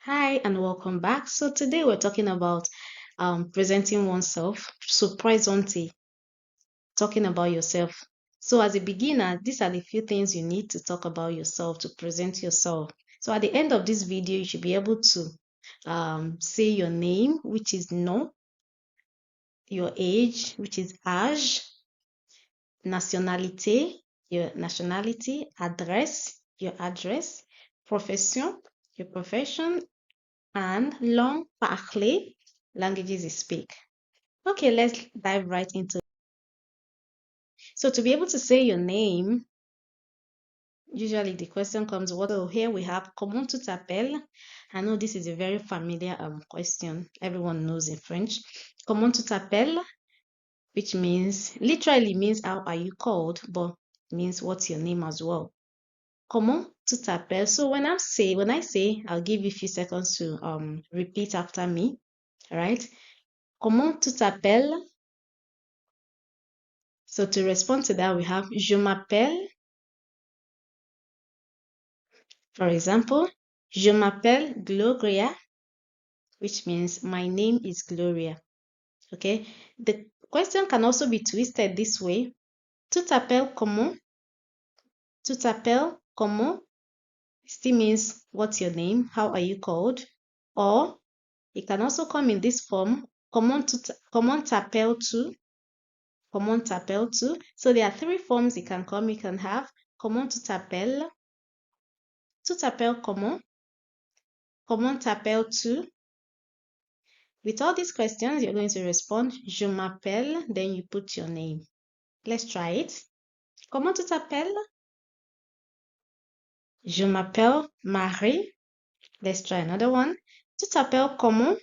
Hi and welcome back. So today we're talking about presenting oneself. So presente, talking about yourself. So as a beginner, these are the few things you need to talk about yourself to present yourself. So at the end of this video, you should be able to say your name, which is no, your age, which is âge, nationalité, your nationality, adresse, your address, profession, your profession, and langue parlée, languages you speak. Okay, let's dive right into it. So to be able to say your name, usually the question comes, what? So here we have comment tu t'appelles? I know this is a very familiar question. Everyone knows in French. Comment tu t'appelles? Which means, literally means how are you called, but means what's your name as well. Comment tu t'appelles? So when I say, I'll give you a few seconds to repeat after me. All right. Comment tu t'appelles? So to respond to that, we have je m'appelle. For example, je m'appelle Gloria, which means my name is Gloria. Okay. The question can also be twisted this way. Tu t'appelles comment? Tu t'appelles comment? Still means what's your name? How are you called? Or it can also come in this form. Comment t'appelles-tu? Comment t'appelles-tu? So there are three forms it can come. You can have comment tu t'appelles? Tu t'appelles comment? Comment t'appelles-tu? With all these questions, you're going to respond, je m'appelle, then you put your name. Let's try it. Comment tu t'appelles? Je m'appelle Marie. Let's try another one. Tu t'appelles comment?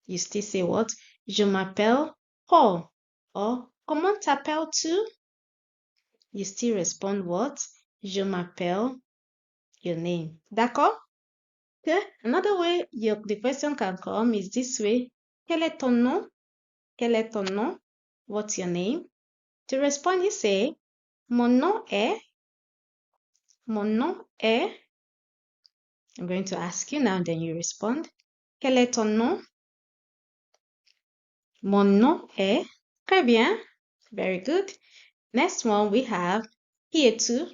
You still say what? Je m'appelle Paul. Or, comment t'appelles-tu? You still respond what? Je m'appelle, your name. D'accord? Okay. Another way the question can come is this way. Quel est ton nom? Quel est ton nom? What's your name? To respond, you say, mon nom est. Mon nom est. I'm going to ask you now, then you respond. Quel est ton nom? Mon nom est. Très bien. Very good. Next one we have qui es-tu?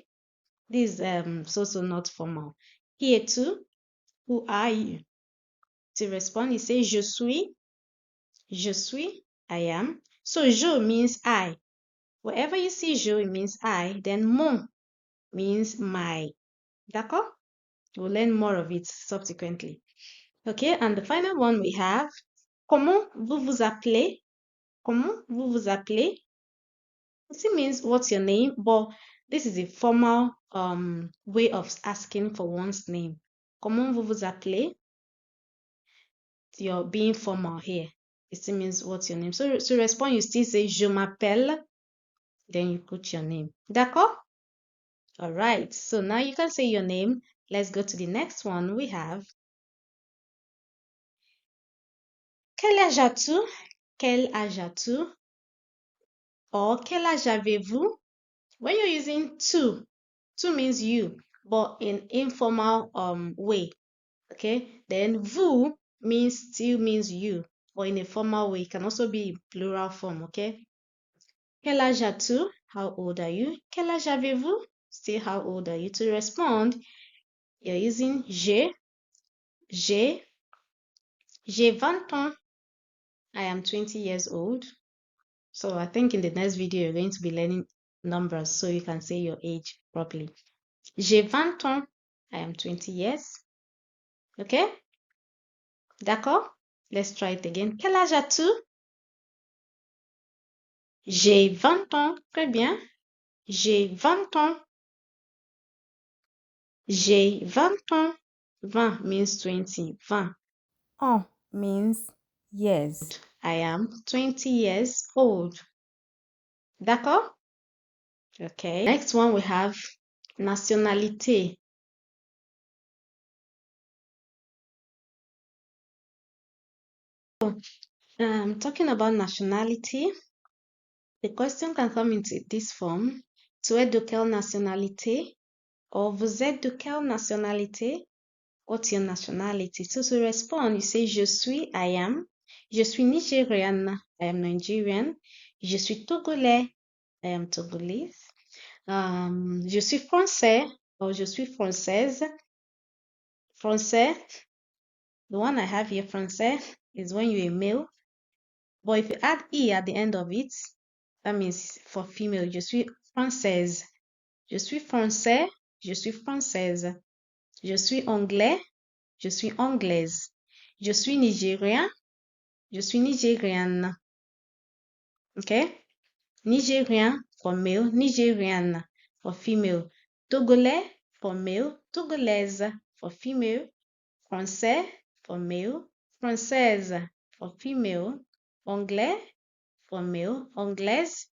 This is also not formal. Qui es-tu? Who are you? To respond, you say je suis. Je suis. I am. So je means I. Wherever you see je, it means I. Then mon means my. D'accord? We'll learn more of it subsequently. Okay, and the final one we have, comment vous vous appelez? Comment vous vous appelez? This means what's your name, but this is a formal way of asking for one's name. Comment vous vous appelez? You're being formal here. It still means what's your name. So to respond, you still say je m'appelle, then you put your name. D'accord? All right, so now you can say your name. Let's go to the next one we have. Quel âge as-tu? Quel âge as-tu? Or quel âge avez-vous? When you're using tu means you, but in informal way. Okay, then vous still means you, or in a formal way. It can also be plural form. Okay. Quel âge as-tu? How old are you? Quel âge avez-vous? Still, how old are you? To respond, you're using j'ai 20 ans. I am 20 years old. So I think in the next video, you're going to be learning numbers so you can say your age properly. J'ai 20 ans. I am 20 years. Okay? D'accord? Let's try it again. Quel âge as-tu? J'ai 20 ans. Très bien. J'ai 20 ans. J'ai 20 ans. 20 means 20. 20. Ans means years. I am 20 years old. D'accord? Okay. Next one we have nationalité. Talking about nationality, the question can come into this form. Tu es de quelle nationalité? Or vous êtes de quelle nationalité? What's your nationality? So to respond, you say je suis, I am. Je suis Nigériane, I am Nigerian. Je suis Togolais, I am Togolese. Je suis français or je suis française. Français, the one I have here, français, is when you're a male. But if you add E at the end of it, that means for female. Je suis française. Je suis français. Je suis française. Je suis anglais. Je suis anglaise. Je suis nigérien. Je suis nigériane. Okay? Nigérien for male. Nigériane for female. Togolais for male. Togolaise for female. Français for male. Française for female. Anglais for male. Anglaise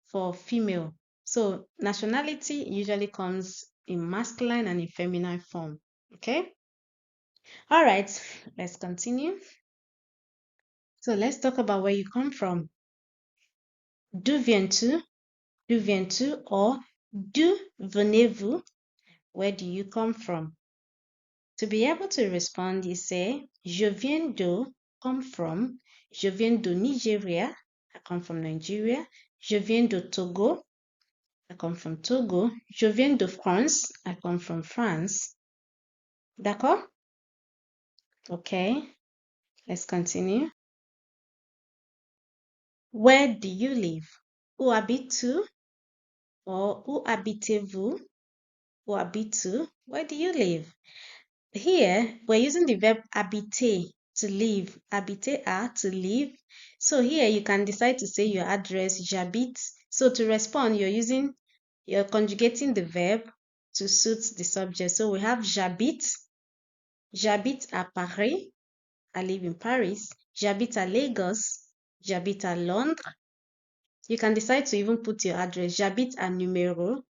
for female. So nationality usually comes in masculine and in feminine form. Okay? All right, let's continue. So let's talk about where you come from. D'où viens-tu? D'où viens-tu? Or d'où venez-vous? Where do you come from? To be able to respond, you say, je viens d'où, come from. Je viens de Nigeria, I come from Nigeria. Je viens de Togo, I come from Togo. Je viens de France, I come from France. D'accord? Okay, let's continue. Where do you live? Où habites-tu? Or où habitez-vous? Où habites-tu? Where do you live? Here, we're using the verb habiter, to live. Habiter to live. So here you can decide to say your address, j'habite. So to respond, you're conjugating the verb to suit the subject. So we have j'habite. J'habite à Paris. I live in Paris. J'habite à Lagos. J'habite à Londres. You can decide to even put your address. J'habite à numéro.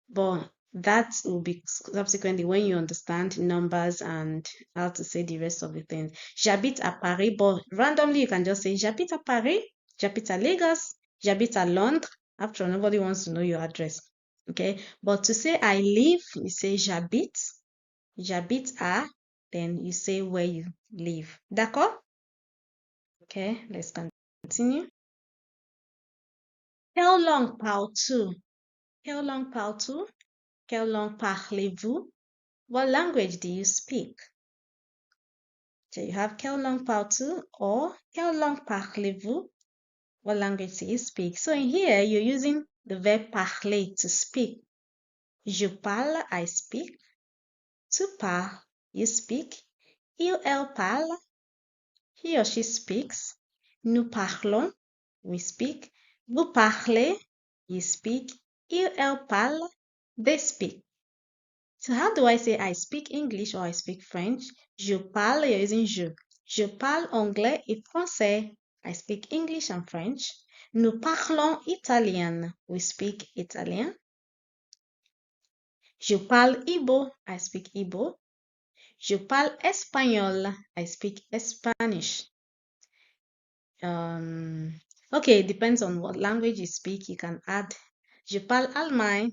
But that will be subsequently when you understand numbers and how to say the rest of the things. J'habite à Paris, but randomly you can just say j'habite à Paris, j'habite à Lagos, j'habite à Londres. After all, nobody wants to know your address. Okay, but to say I live, you say j'habite à, then you say where you live. D'accord? Okay, let's continue. Quelle langue parles-tu? Quelle langue parles-tu? Quelle langue parlez-vous? What language do you speak? So you have quelle langue parles-tu or quelle langue parlez-vous? What language do you speak? So in here, you're using the verb parler, to speak. Je parle, I speak. Tu parles, you speak. Il, elle parle. He or she speaks. Nous parlons, we speak. Vous parlez, you speak. Il, elle parle, they speak. So how do I say I speak English or I speak French? Je parle, you're using je. Je parle anglais et français. I speak English and French. Nous parlons italien. We speak Italian. Je parle Igbo. I speak Igbo. Je parle espagnol. I speak Spanish. Okay, it depends on what language you speak. You can add. Je parle allemand.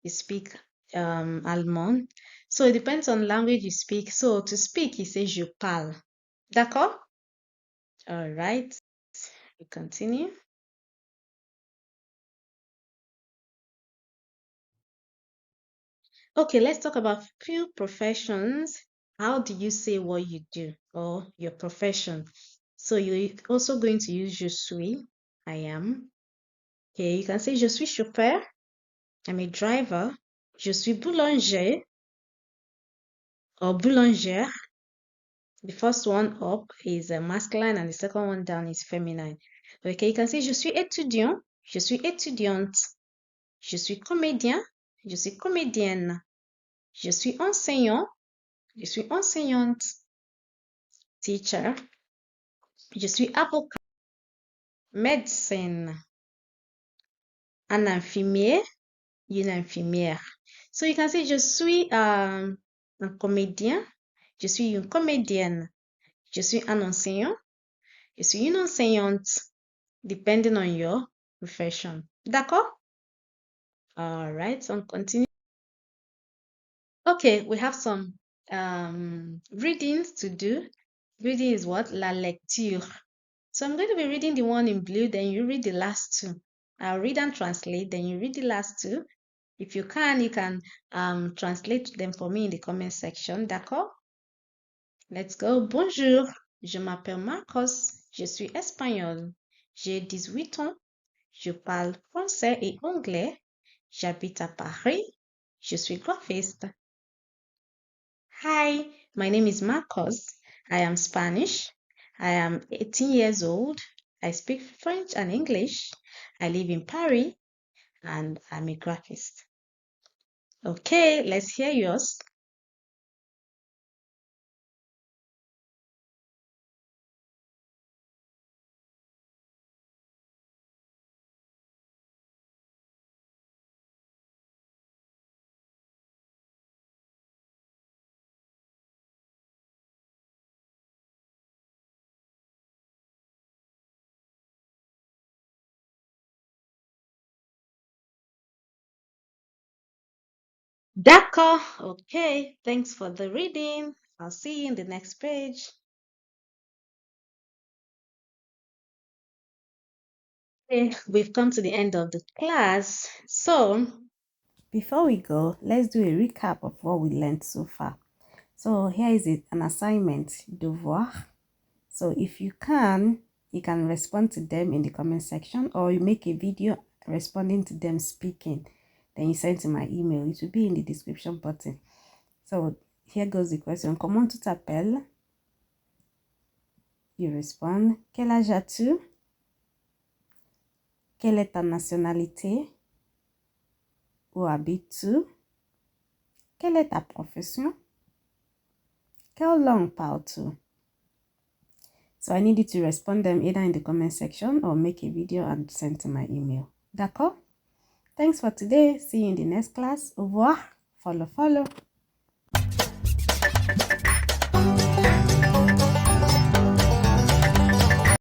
You speak allemand. So it depends on language you speak. So to speak, you say je parle. D'accord? All right. We continue. Okay, let's talk about few professions. How do you say what you do or your profession? So you're also going to use je suis, I am. Okay, you can say je suis chauffeur, I'm a driver. Je suis boulanger or boulangère. The first one up is masculine and the second one down is feminine. Okay, you can say je suis étudiant, je suis étudiante. Je suis comédien, je suis comédienne. Je suis enseignant, je suis enseignante. Teacher. Je suis avocat. Médecin. Un infirmier, une infirmière. So you can say je suis un comédien, je suis une comédienne. Je suis un enseignant, je suis une enseignante. Depending on your profession. D'accord? All right, so continue. Okay, we have some readings to do. Reading is what? La lecture. So I'm going to be reading the one in blue, then you read the last two. I'll read and translate, then you read the last two. If you can translate them for me in the comment section, d'accord? Let's go. Bonjour, je m'appelle Marcos, je suis espagnol. J'ai 18 ans, je parle français et anglais. J'habite à Paris, je suis graphiste. Hi, my name is Marcos. I am Spanish. I am 18 years old. I speak French and English. I live in Paris and I'm a graphist. Okay, let's hear yours. D'accord. Okay, thanks for the reading. I'll see you in the next page. Okay, we've come to the end of the class. So, Before we go, let's do a recap of what we learned so far. So here is an assignment, devoir. So if you can respond to them in the comment section, or you make a video responding to them speaking. Then you send to my email. It will be in the description button. So here goes the question. Comment tu t'appelles? You respond. Quel âge as-tu? Quelle est ta nationalité? Où habites-tu? Quelle est ta profession? Quelle langue parles-tu? So I need you to respond them either in the comment section or make a video and send to my email. D'accord? Thanks for today. See you in the next class. Au revoir. Follow.